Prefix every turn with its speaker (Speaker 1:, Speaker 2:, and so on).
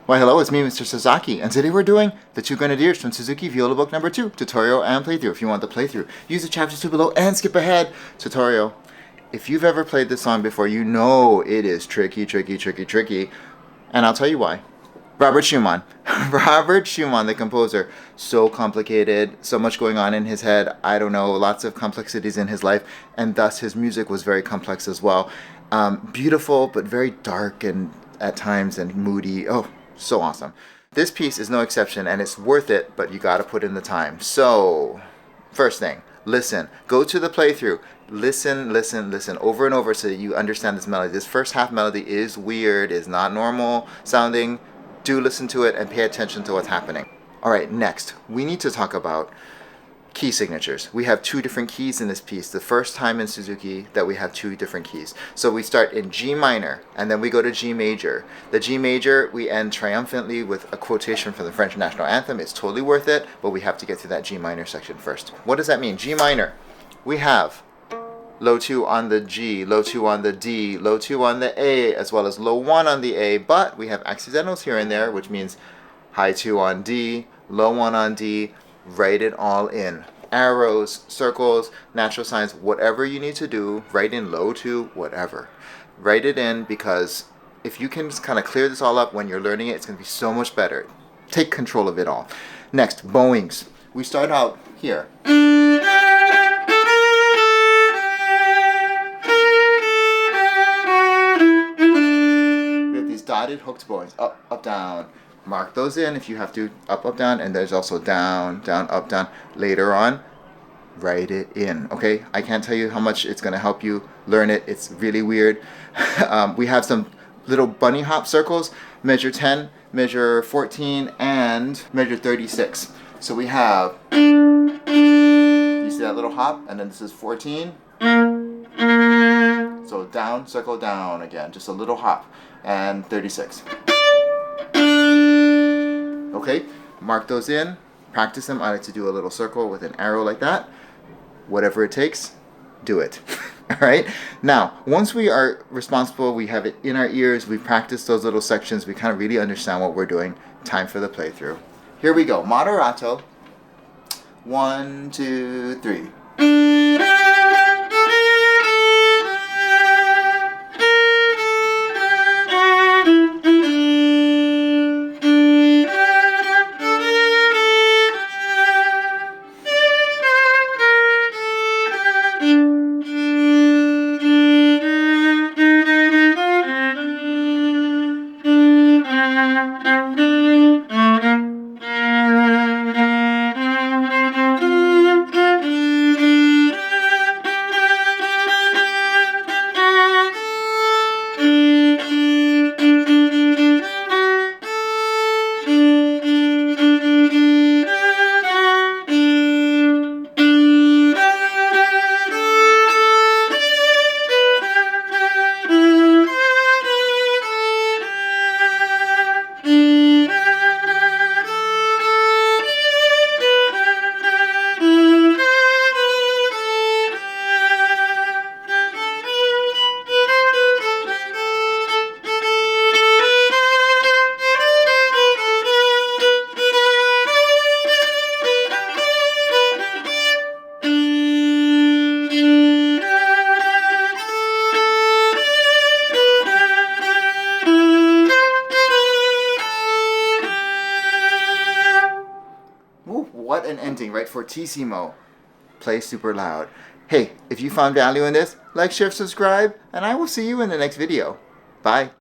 Speaker 1: Why hello, it's me, MrSasaki, and today we're doing the Two Grenadiers from Suzuki Viola Book number 2, tutorial and playthrough. If you want the playthrough, use the chapter 2 below and skip ahead. Tutorial. If you've ever played this song before, you know it is tricky, and I'll tell you why. Robert Schumann. Robert Schumann, the composer. So complicated, so much going on in his head, I don't know, lots of complexities in his life, and thus his music was very complex as well. Beautiful, but very dark and at times and moody. Oh, so awesome. This piece is no exception, and it's worth it, but you gotta put in the time. So, first thing, listen. Go to the playthrough. Listen over and over so that you understand this melody. This first half melody is weird, is not normal sounding. Do listen to it and pay attention to what's happening. Alright, next, we need to talk about key signatures. We have two different keys in this piece. The first time in Suzuki that we have two different keys. So we start in G minor, and then we go to G major. The G major, we end triumphantly with a quotation from the French national anthem. It's totally worth it, but we have to get to that G minor section first. What does that mean? G minor, we have low 2 on the G, low 2 on the D, low 2 on the A, as well as low 1 on the A, but we have accidentals here and there, which means high 2 on D, low 1 on D. Write it all in. Arrows, circles, natural signs, whatever you need to do, write in low 2, whatever. Write it in, because if you can just kind of clear this all up when you're learning it, it's going to be so much better. Take control of it all. Next, bowings. We start out here. We have these dotted hooked bowings. Up, up, down. Mark those in if you have to. Up, up, down, and there's also down, down, up, down. Later on, write it in, okay? I can't tell you how much it's going to help you learn it. It's really weird. We have some little bunny hop circles. Measure 10, measure 14, and measure 36. So we have, you see that little hop? And then this is 14. So down, circle down again. Just a little hop. And 36. Okay, mark those in, practice them. I like to do a little circle with an arrow like that. Whatever it takes, do it. All right, now, once we are responsible, we have it in our ears, we've practiced those little sections, we kind of really understand what we're doing. Time for the playthrough. Here we go, moderato. 1, 2, 3. What an ending, right? Fortissimo. Play super loud. Hey, if you found value in this, like, share, subscribe, and I will see you in the next video. Bye.